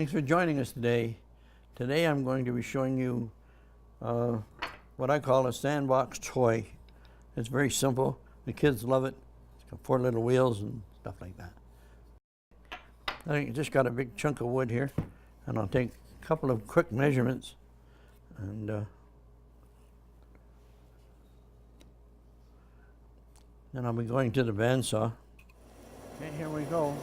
Thanks for joining us today. Today I'm going to be showing you what I call a Sandbox Toy. It's very simple. The kids love it. It's got 4 little wheels and stuff like that. I just got a big chunk of wood here, and I'll take a couple of quick measurements, and then I'll be going to the bandsaw. Okay, here we go.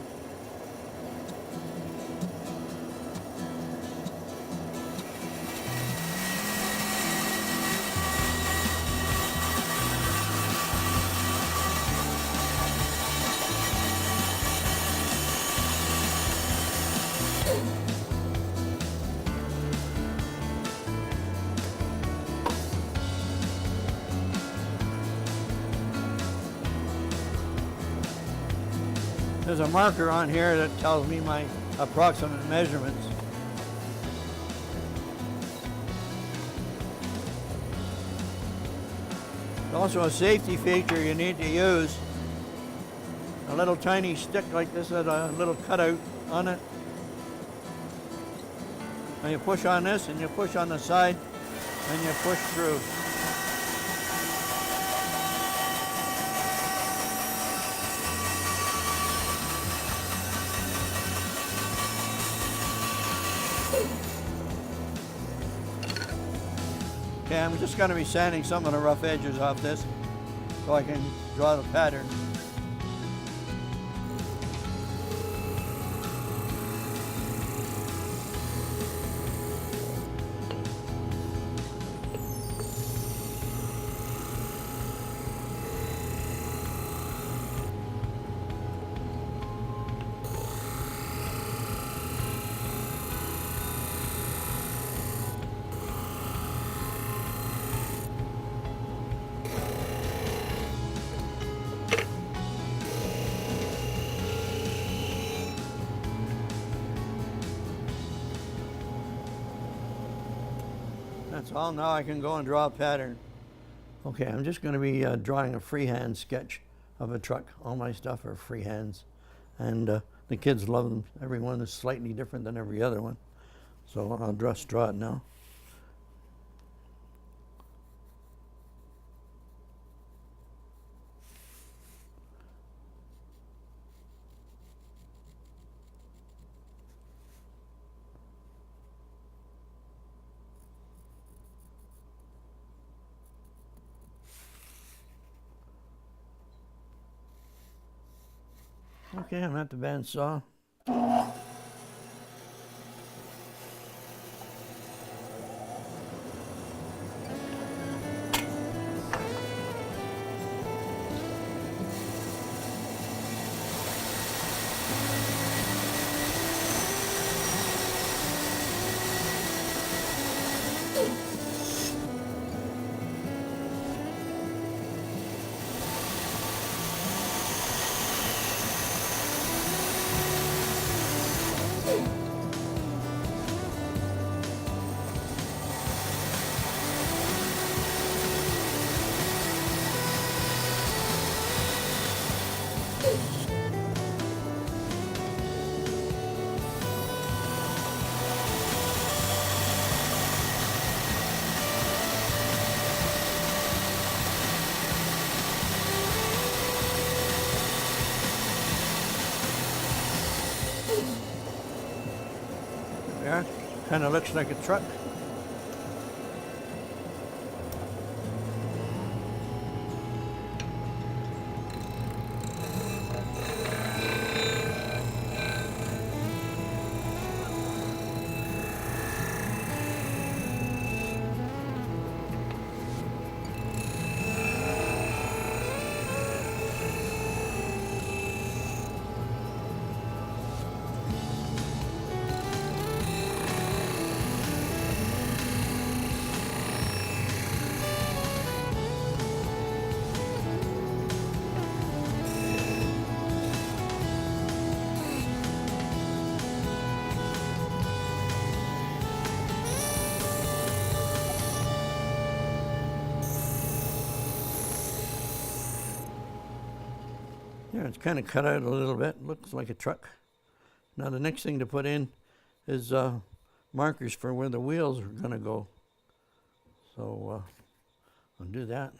There's a marker on here that tells me my approximate measurements. There's also a safety feature you need to use. A little tiny stick like this has a little cutout on it. And you push on this and you push on the side and you push through. Okay, I'm just going to be sanding some of the rough edges off this so I can draw the pattern. That's all. Now I can go and draw a pattern. Okay, I'm just going to be drawing a freehand sketch of a truck. All my stuff are freehands, and the kids love them. Every one is slightly different than every other one. So I'll just draw it now. Okay, I'm at the bandsaw. There, kind of looks like a truck. There, it's kind of cut out a little bit. Looks like a truck. Now the next thing to put in is markers for where the wheels are going to go. So I'll do that.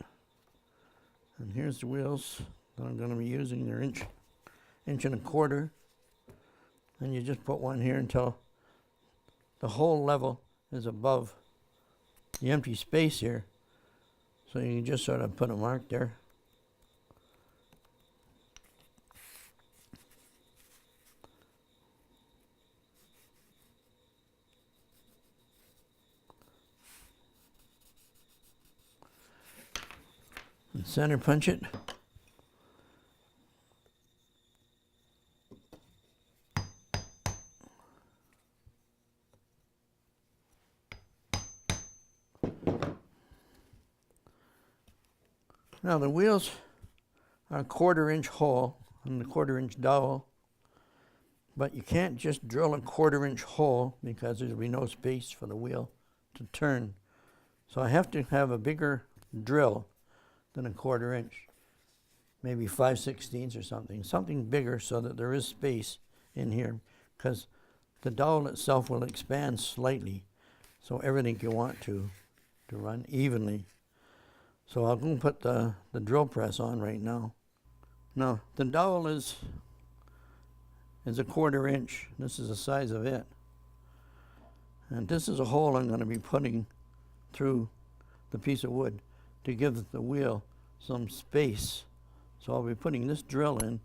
And here's the wheels that I'm going to be using. They're inch and a quarter. And you just put one here until the whole level is above the empty space here. So you can just sort of put a mark there. And center punch it. Now the wheels are a 1/4 inch hole and the 1/4 inch dowel, but you can't just drill a 1/4 inch hole because there'll be no space for the wheel to turn. So I have to have a bigger drill than a 1/4 inch, maybe 5/16 or something bigger so that there is space in here, because the dowel itself will expand slightly, so everything you want to run evenly. So I'll go and put the drill press on right now. Now the dowel is a 1/4 inch. This is the size of it. And this is a hole I'm going to be putting through the piece of wood to give the wheel some space. So I'll be putting this drill in.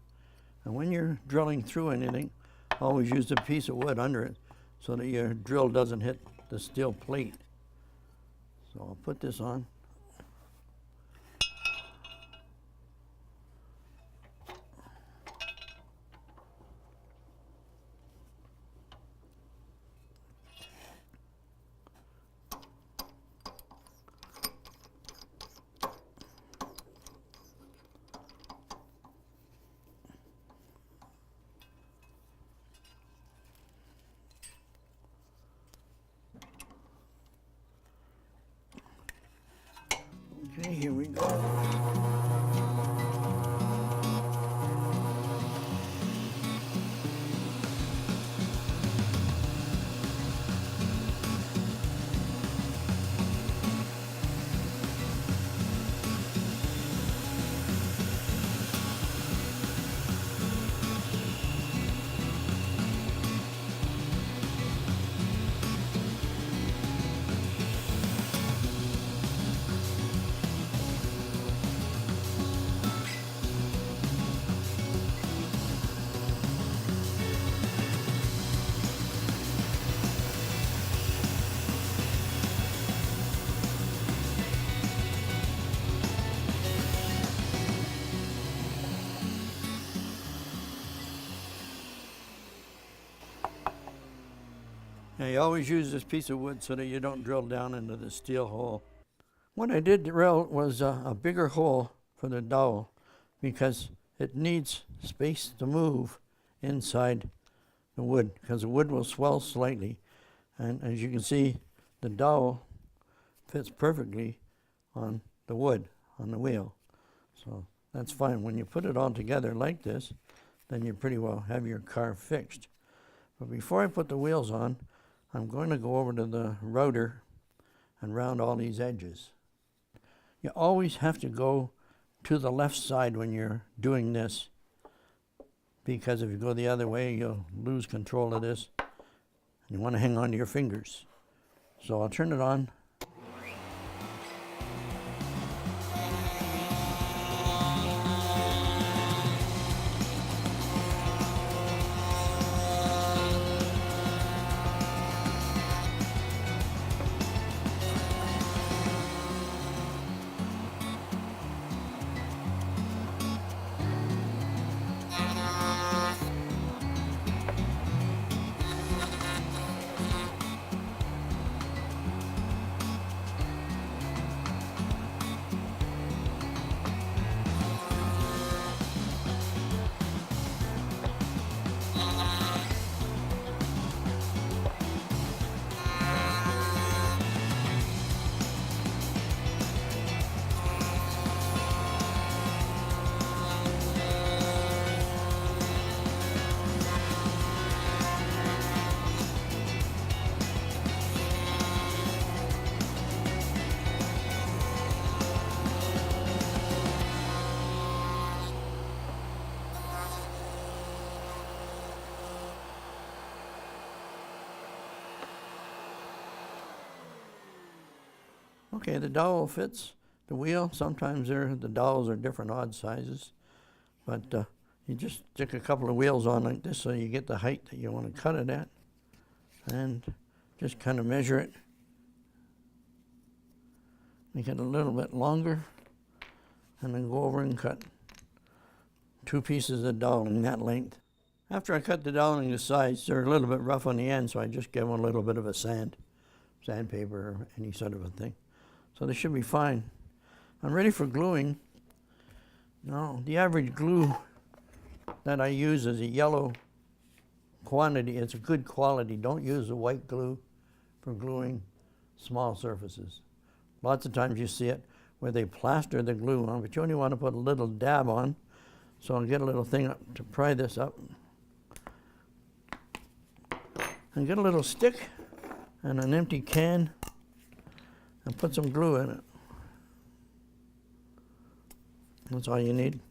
And when you're drilling through anything, always use a piece of wood under it so that your drill doesn't hit the steel plate. So I'll put this on. Okay, here we go. Now you always use this piece of wood so that you don't drill down into the steel hole. What I did drill was a bigger hole for the dowel because it needs space to move inside the wood, because the wood will swell slightly. And as you can see, the dowel fits perfectly on the wood, on the wheel. So that's fine. When you put it all together like this, then you pretty well have your car fixed. But before I put the wheels on, I'm going to go over to the router and round all these edges. You always have to go to the left side when you're doing this, because if you go the other way, you'll lose control of this. You want to hang on to your fingers. So I'll turn it on. Okay, the dowel fits the wheel. Sometimes the dowels are different odd sizes, but you just stick a couple of wheels on like this so you get the height that you want to cut it at, and just kind of measure it. Make it a little bit longer, and then go over and cut 2 pieces of doweling that length. After I cut the doweling to size, they're a little bit rough on the end, so I just give them a little bit of a sandpaper or any sort of a thing. So they should be fine. I'm ready for gluing. Now, the average glue that I use is a yellow quantity. It's a good quality. Don't use a white glue for gluing small surfaces. Lots of times you see it where they plaster the glue on, but you only want to put a little dab on. So I'll get a little thing up to pry this up. And get a little stick and an empty can and put some glue in it. That's all you need.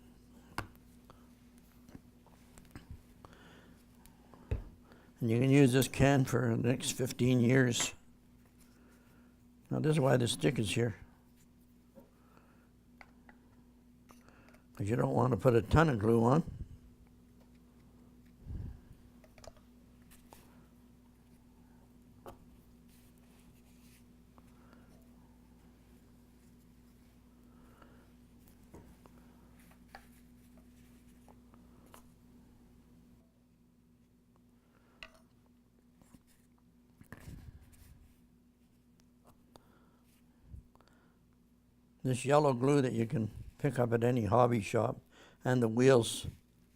And you can use this can for the next 15 years. Now this is why the stick is here. Because you don't want to put a ton of glue on. This yellow glue that you can pick up at any hobby shop, and the wheels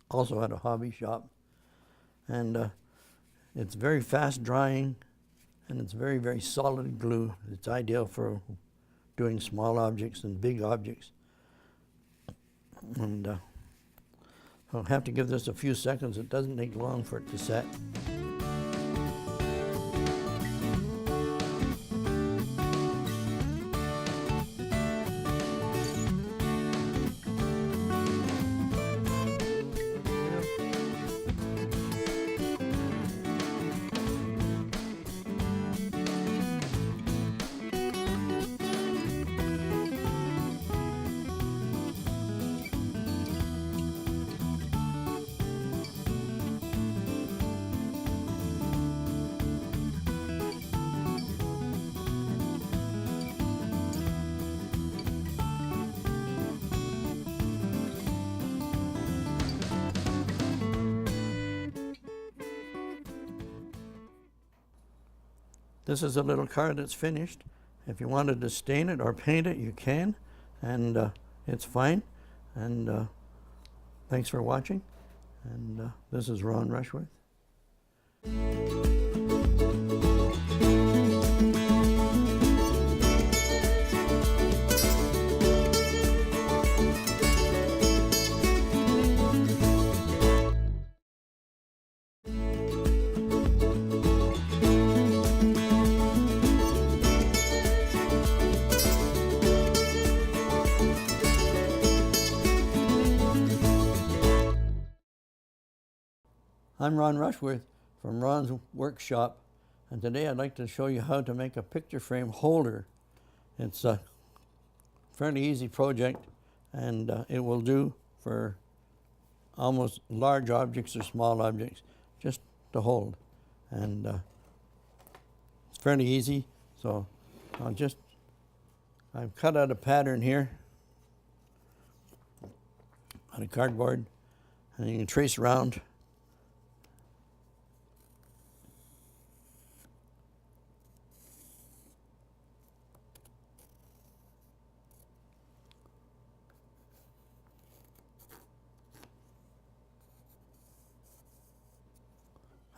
also at a hobby shop. And it's very fast drying, and it's very, very solid glue. It's ideal for doing small objects and big objects. And I'll have to give this a few seconds. It doesn't take long for it to set. This is a little car that's finished. If you wanted to stain it or paint it, you can, and it's fine. And thanks for watching. And this is Ron Rushworth. I'm Ron Rushworth from Ron's Workshop, and today I'd like to show you how to make a picture frame holder. It's a fairly easy project, and it will do for almost large objects or small objects, just to hold. And it's fairly easy, so I've cut out a pattern here on a cardboard, and you can trace around.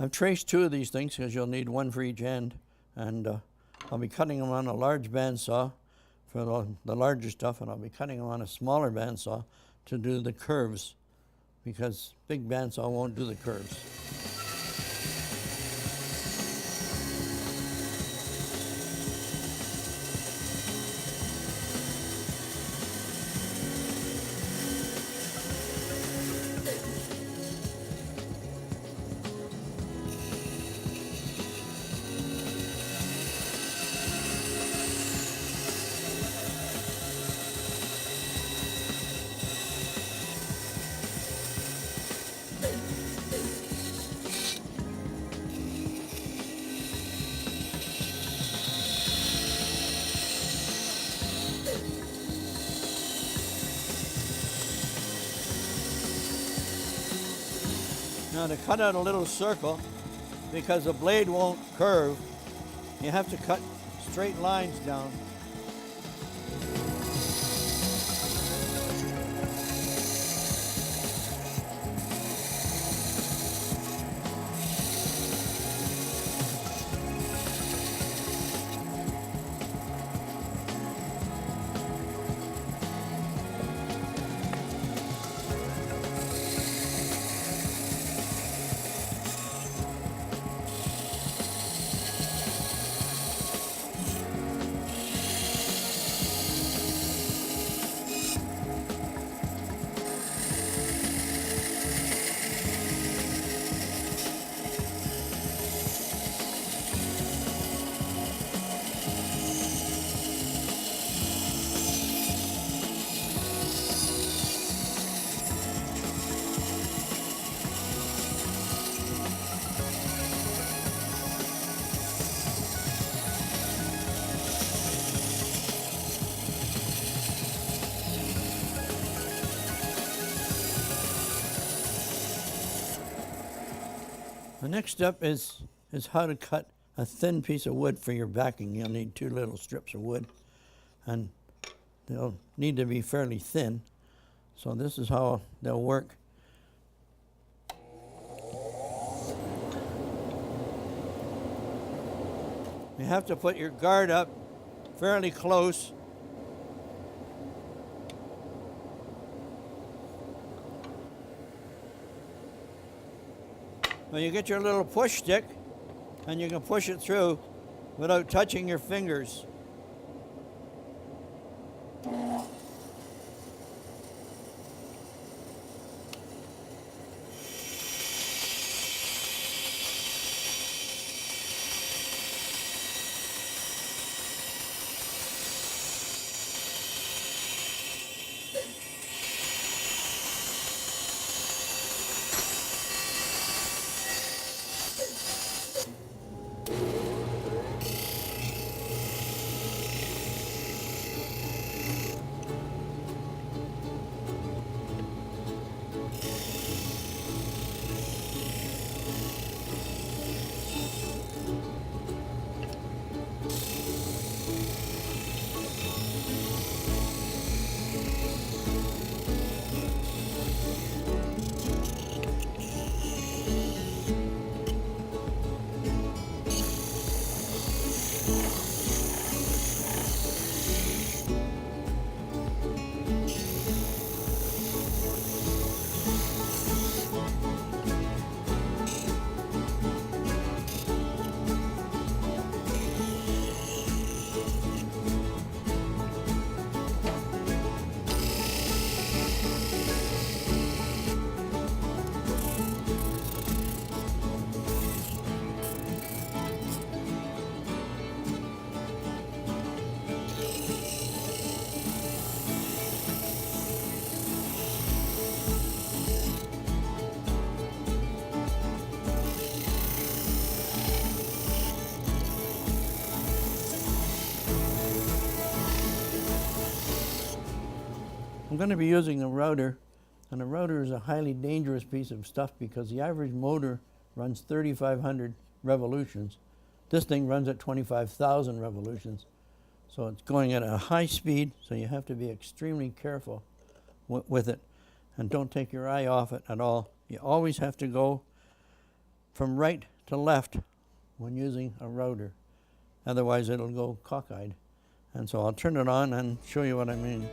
I've traced 2 of these things because you'll need 1 for each end, and I'll be cutting them on a large bandsaw for the larger stuff, and I'll be cutting them on a smaller bandsaw to do the curves, because big bandsaw won't do the curves. Now to cut out a little circle, because the blade won't curve, you have to cut straight lines down. The next step is how to cut a thin piece of wood for your backing. You'll need 2 little strips of wood, and they'll need to be fairly thin. So this is how they'll work. You have to put your guard up fairly close. Well, you get your little push stick, and you can push it through without touching your fingers. I'm going to be using a router, and a router is a highly dangerous piece of stuff because the average motor runs 3,500 revolutions. This thing runs at 25,000 revolutions. So it's going at a high speed, so you have to be extremely careful with it, and don't take your eye off it at all. You always have to go from right to left when using a router. Otherwise it'll go cockeyed. And so I'll turn it on and show you what I mean.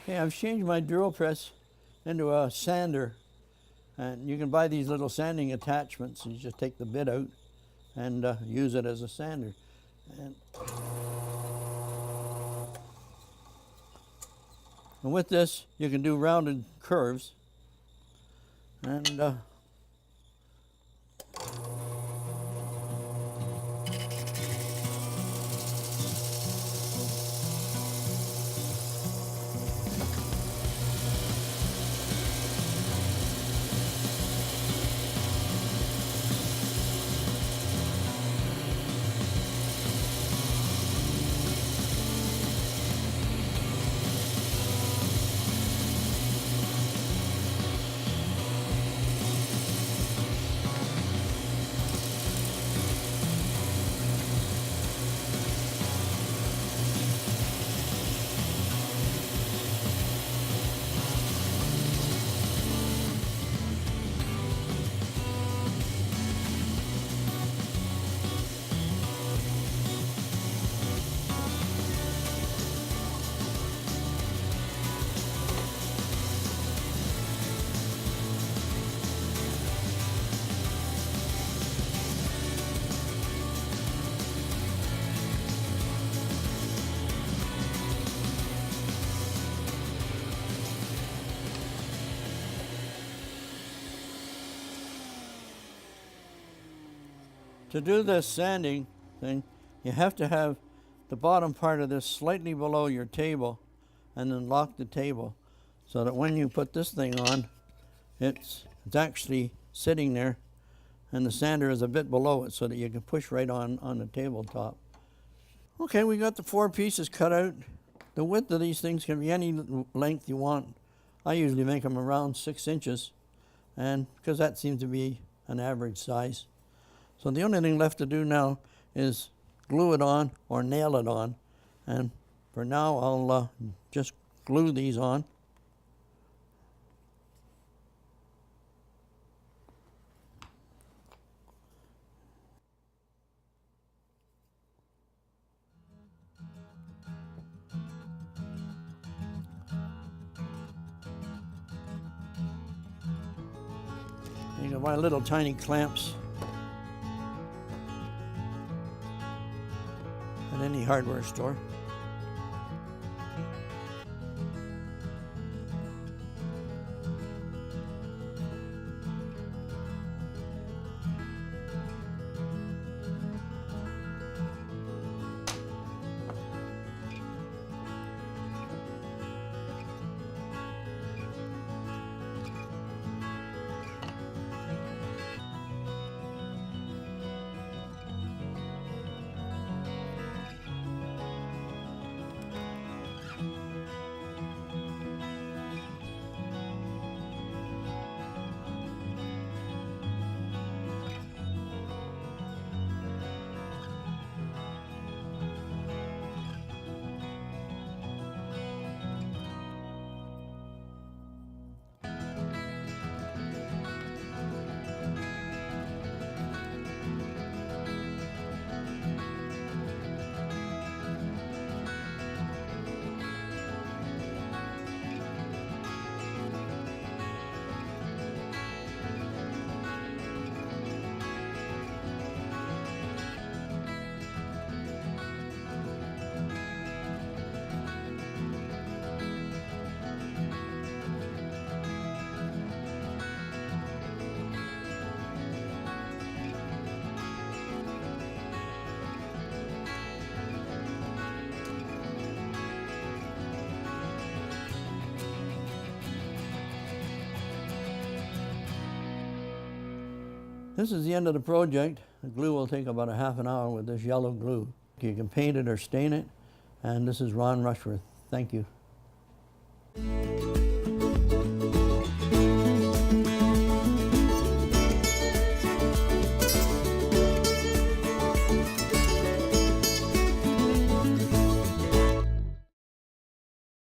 Okay, I've changed my drill press into a sander, and you can buy these little sanding attachments. You just take the bit out and use it as a sander. And with this, you can do rounded curves. And to do this sanding thing, you have to have the bottom part of this slightly below your table, and then lock the table so that when you put this thing on, it's actually sitting there, and the sander is a bit below it so that you can push right on the tabletop. Okay, we got the 4 pieces cut out. The width of these things can be any length you want. I usually make them around 6 inches, and because that seems to be an average size. So the only thing left to do now is glue it on or nail it on. And for now, I'll just glue these on. You can buy little tiny clamps at any hardware store. This is the end of the project. The glue will take about a half an hour with this yellow glue. You can paint it or stain it. And this is Ron Rushworth. Thank you.